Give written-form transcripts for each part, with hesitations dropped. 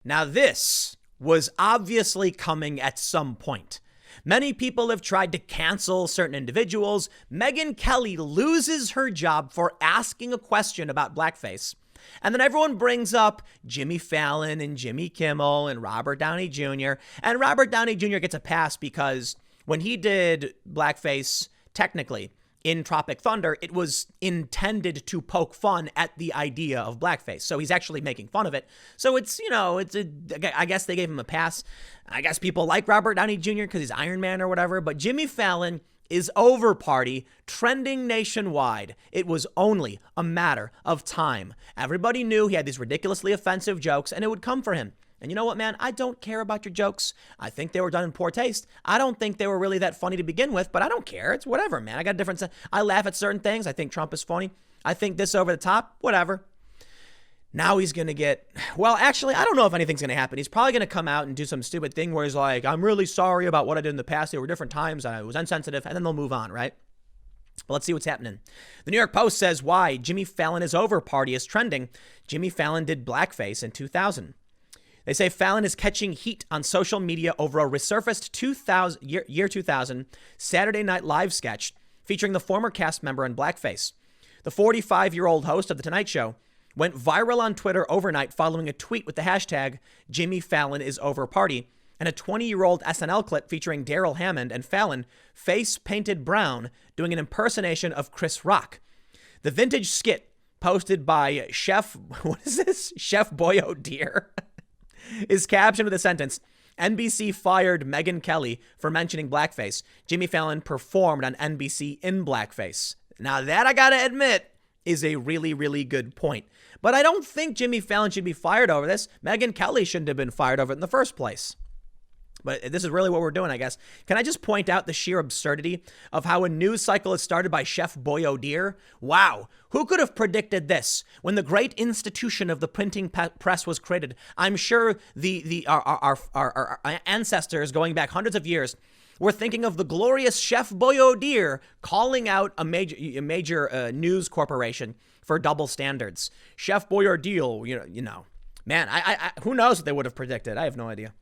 Now, this was obviously coming at some point. Many people have tried to cancel certain individuals. Megyn Kelly loses her job for asking a question about blackface. And then everyone brings up Jimmy Fallon and Jimmy Kimmel and Robert Downey Jr. And Robert Downey Jr. gets a pass because when he did blackface, technically, in Tropic Thunder, it was intended to poke fun at the idea of blackface. So he's actually making fun of it. So it's, I guess they gave him a pass. I guess people like Robert Downey Jr. because he's Iron Man or whatever. But Jimmy Fallon is over party, trending nationwide. It was only a matter of time. Everybody knew he had these ridiculously offensive jokes and it would come for him. And you know what, man? I don't care about your jokes. I think they were done in poor taste. I don't think they were really that funny to begin with, but I don't care. It's whatever, man. I got a different... I laugh at certain things. I think Trump is funny. I think this over the top. Whatever. Now he's going to get... Well, actually, I don't know if anything's going to happen. He's probably going to come out and do some stupid thing where he's like, I'm really sorry about what I did in the past. There were different times and I was insensitive, and then they'll move on, right? But let's see what's happening. The New York Post says why Jimmy Fallon is over party is trending. Jimmy Fallon did blackface in 2000. They say Fallon is catching heat on social media over a resurfaced 2000 Saturday Night Live sketch featuring the former cast member in blackface. The 45-year-old host of The Tonight Show went viral on Twitter overnight following a tweet with the hashtag Jimmy Fallon is over party and a 20-year-old SNL clip featuring Daryl Hammond and Fallon face painted brown doing an impersonation of Chris Rock. The vintage skit posted by Chef Boyardee is captioned with the sentence, NBC fired Megyn Kelly for mentioning blackface. Jimmy Fallon performed on NBC in blackface. Now that, I gotta admit, is a really, really good point. But I don't think Jimmy Fallon should be fired over this. Megyn Kelly shouldn't have been fired over it in the first place. But this is really what we're doing, I guess. Can I just point out the sheer absurdity of how a news cycle is started by Chef Boyardee? Wow. Who could have predicted this? When the great institution of the printing press was created, I'm sure our ancestors going back hundreds of years were thinking of the glorious Chef Boyardee calling out a major news corporation for double standards. Chef Boyardee, man, I who knows what they would have predicted? I have no idea.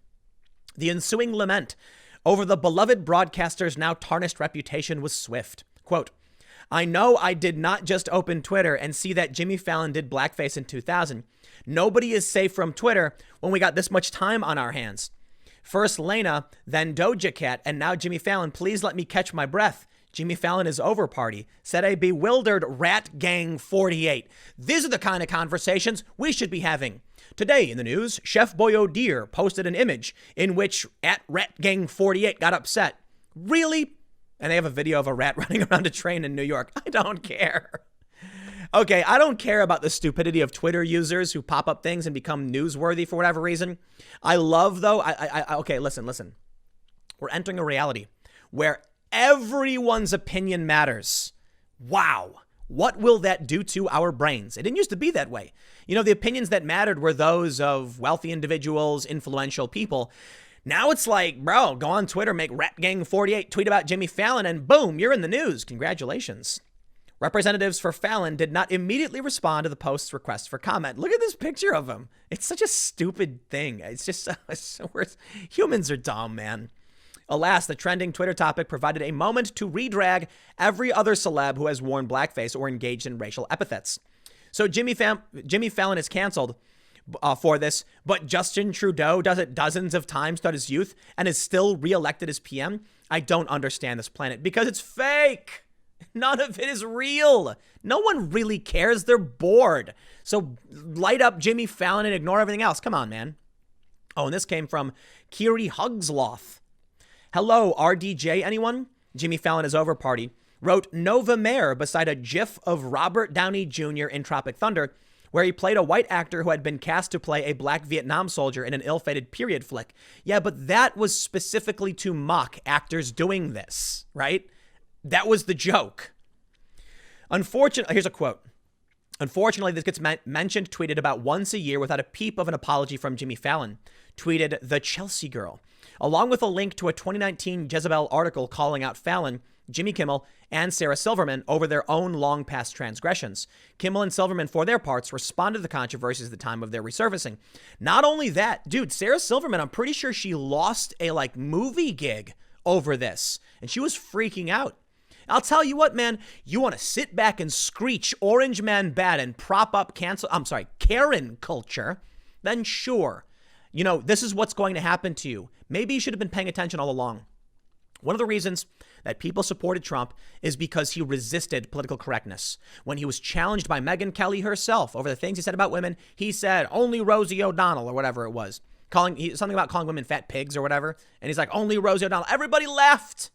The ensuing lament over the beloved broadcaster's now tarnished reputation was swift. Quote, I know I did not just open Twitter and see that Jimmy Fallon did blackface in 2000. Nobody is safe from Twitter when we got this much time on our hands. First Lena, then Doja Cat, and now Jimmy Fallon. Please let me catch my breath. Jimmy Fallon is over party, said a bewildered Rat Gang 48. These are the kind of conversations we should be having. Today in the news, Chef Boyardee posted an image in which @Rat Gang 48 got upset. Really? And they have a video of a rat running around a train in New York. I don't care. Okay, I don't care about the stupidity of Twitter users who pop up things and become newsworthy for whatever reason. I love, though, okay, listen. We're entering a reality where everyone's opinion matters. Wow. What will that do to our brains? It didn't used to be that way. The opinions that mattered were those of wealthy individuals, influential people. Now it's like, bro, go on Twitter, make Rat Gang 48 tweet about Jimmy Fallon, and boom, you're in the news. Congratulations. Representatives for Fallon did not immediately respond to the post's request for comment. Look at this picture of him. It's such a stupid thing. It's just, humans are dumb, man. Alas, the trending Twitter topic provided a moment to redrag every other celeb who has worn blackface or engaged in racial epithets. So Jimmy Fallon is canceled for this, but Justin Trudeau does it dozens of times throughout his youth and is still reelected as PM. I don't understand this planet because it's fake. None of it is real. No one really cares. They're bored. So light up Jimmy Fallon and ignore everything else. Come on, man. Oh, and this came from Kiri Hugsloth. Hello, RDJ, anyone? Jimmy Fallon is over party wrote Nova Mare beside a gif of Robert Downey Jr. in Tropic Thunder, where he played a white actor who had been cast to play a black Vietnam soldier in an ill-fated period flick. Yeah, but that was specifically to mock actors doing this, right? That was the joke. Unfortunately, here's a quote. Unfortunately, this gets mentioned, tweeted about once a year without a peep of an apology from Jimmy Fallon, tweeted the Chelsea girl, along with a link to a 2019 Jezebel article calling out Fallon, Jimmy Kimmel, and Sarah Silverman over their own long past transgressions. Kimmel and Silverman, for their parts, responded to the controversies at the time of their resurfacing. Not only that, dude, Sarah Silverman, I'm pretty sure she lost a movie gig over this, and she was freaking out. I'll tell you what, man, you want to sit back and screech Orange Man bad and prop up Karen culture, then sure. This is what's going to happen to you. Maybe you should have been paying attention all along. One of the reasons that people supported Trump is because he resisted political correctness. When he was challenged by Megyn Kelly herself over the things he said about women, he said, only Rosie O'Donnell or whatever it was. Something about calling women fat pigs or whatever. And he's like, only Rosie O'Donnell. Everybody left.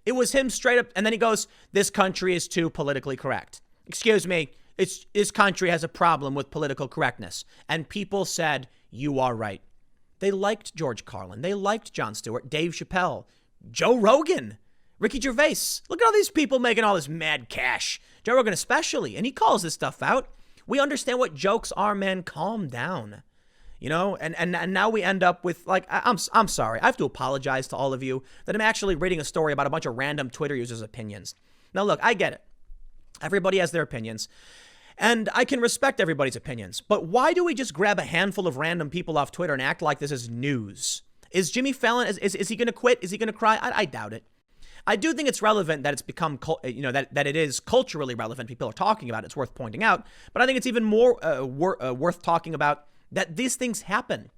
It was him straight up. And then he goes, this country is too politically correct. Excuse me. This country has a problem with political correctness. And people said, you are right. They liked George Carlin. They liked Jon Stewart, Dave Chappelle, Joe Rogan, Ricky Gervais. Look at all these people making all this mad cash. Joe Rogan especially. And he calls this stuff out. We understand what jokes are, man. Calm down. And now we end up with I'm sorry. I have to apologize to all of you that I'm actually reading a story about a bunch of random Twitter users' opinions. Now, look, I get it. Everybody has their opinions. And I can respect everybody's opinions. But why do we just grab a handful of random people off Twitter and act like this is news? Is Jimmy Fallon, is he going to quit? Is he going to cry? I doubt it. I do think it's relevant that it's become, that it is culturally relevant. People are talking about it. It's worth pointing out. But I think it's even more worth talking about that these things happen.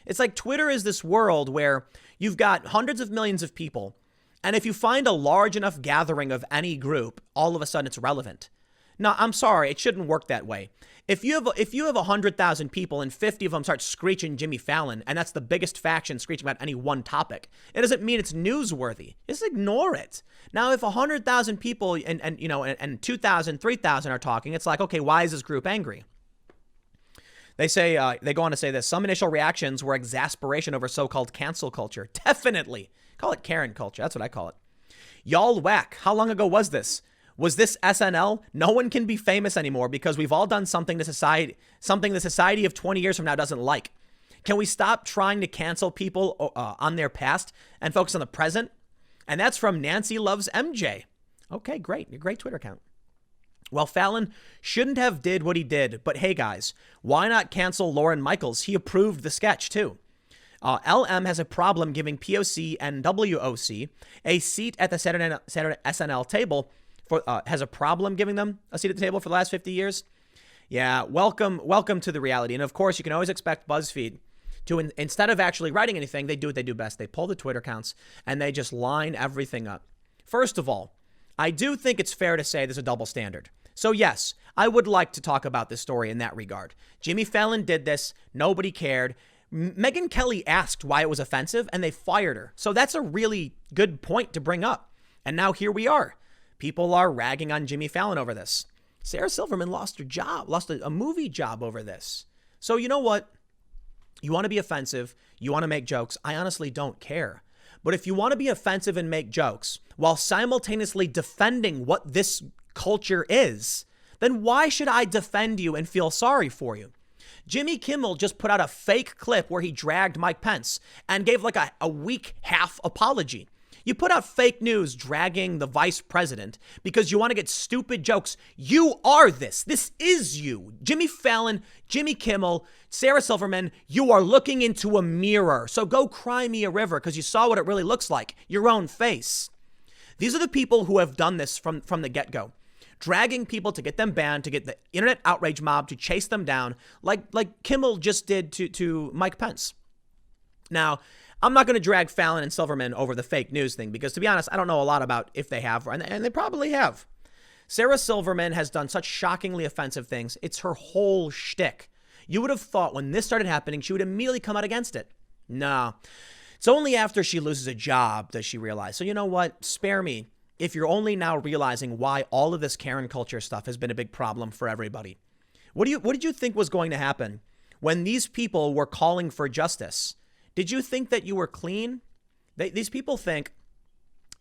It's like Twitter is this world where you've got hundreds of millions of people. And if you find a large enough gathering of any group, all of a sudden it's relevant. No, I'm sorry. It shouldn't work that way. If you have 100,000 people and 50 of them start screeching Jimmy Fallon, and that's the biggest faction screeching about any one topic, it doesn't mean it's newsworthy. Just ignore it. Now, if 100,000 people and 2,000, 3,000 are talking, it's like, okay, why is this group angry? They say, they go on to say this. Some initial reactions were exasperation over so-called cancel culture. Definitely. Call it Karen culture. That's what I call it. Y'all whack. How long ago was this? Was this SNL? No one can be famous anymore because we've all done something the society of 20 years from now doesn't like. Can we stop trying to cancel people on their past and focus on the present? And that's from Nancy Loves MJ. Okay, great. Your great Twitter account. Well, Fallon shouldn't have did what he did, but hey guys, why not cancel Lorne Michaels? He approved the sketch too. LM has a problem giving POC and WOC a seat at the Saturday SNL table. Has a problem giving them a seat at the table for the last 50 years. Yeah, welcome to the reality. And of course, you can always expect BuzzFeed to, instead of actually writing anything, they do what they do best. They pull the Twitter accounts and they just line everything up. First of all, I do think it's fair to say there's a double standard. So yes, I would like to talk about this story in that regard. Jimmy Fallon did this. Nobody cared. Megyn Kelly asked why it was offensive and they fired her. So that's a really good point to bring up. And now here we are. People are ragging on Jimmy Fallon over this. Sarah Silverman lost her job, lost a movie job over this. So you know what? You want to be offensive. You want to make jokes. I honestly don't care. But if you want to be offensive and make jokes while simultaneously defending what this culture is, then why should I defend you and feel sorry for you? Jimmy Kimmel just put out a fake clip where he dragged Mike Pence and gave like a weak half apology. You put out fake news dragging the vice president because you want to get stupid jokes. You are this. This is you. Jimmy Fallon, Jimmy Kimmel, Sarah Silverman, you are looking into a mirror. So go cry me a river because you saw what it really looks like. Your own face. These are the people who have done this from the get-go. Dragging people to get them banned, to get the internet outrage mob to chase them down, like Kimmel just did to Mike Pence. Now, I'm not going to drag Fallon and Silverman over the fake news thing because, to be honest, I don't know a lot about if they have, and they probably have. Sarah Silverman has done such shockingly offensive things. It's her whole shtick. You would have thought when this started happening, she would immediately come out against it. No. It's only after she loses a job does she realize. So you know what? Spare me if you're only now realizing why all of this Karen culture stuff has been a big problem for everybody. What did you think was going to happen when these people were calling for justice? Did you think that you were clean? These people think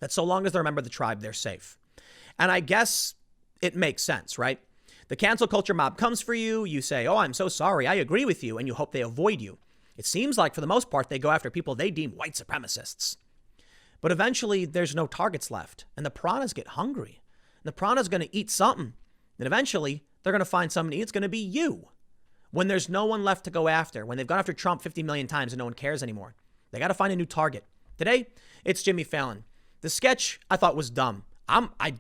that so long as they're a member of the tribe, they're safe. And I guess it makes sense, right? The cancel culture mob comes for you. You say, oh, I'm so sorry. I agree with you. And you hope they avoid you. It seems like for the most part, they go after people they deem white supremacists. But eventually there's no targets left. And the piranhas get hungry. And the piranha's going to eat something. And eventually they're going to find something to eat. It's going to be you. When there's no one left to go after, when they've gone after Trump 50 million times and no one cares anymore, they got to find a new target. Today, it's Jimmy Fallon. The sketch I thought was dumb. I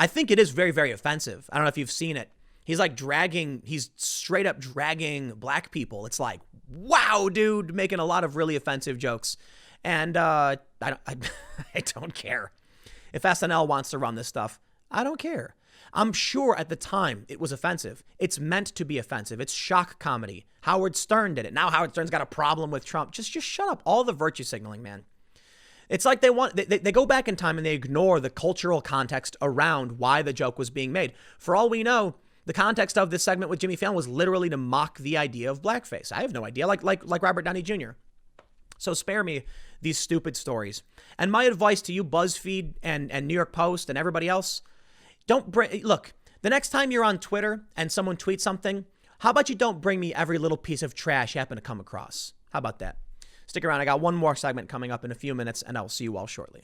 think it is very, very offensive. I don't know if you've seen it. He's straight up dragging black people. It's like, wow, dude, making a lot of really offensive jokes. And I don't care. If SNL wants to run this stuff, I don't care. I'm sure at the time it was offensive. It's meant to be offensive. It's shock comedy. Howard Stern did it. Now Howard Stern's got a problem with Trump. Just shut up. All the virtue signaling, man. It's like they go back in time and they ignore the cultural context around why the joke was being made. For all we know, the context of this segment with Jimmy Fallon was literally to mock the idea of blackface. I have no idea, like Robert Downey Jr. So spare me these stupid stories. And my advice to you, BuzzFeed and New York Post and everybody else, look, the next time you're on Twitter and someone tweets something, how about you don't bring me every little piece of trash you happen to come across? How about that? Stick around. I got one more segment coming up in a few minutes, and I'll see you all shortly.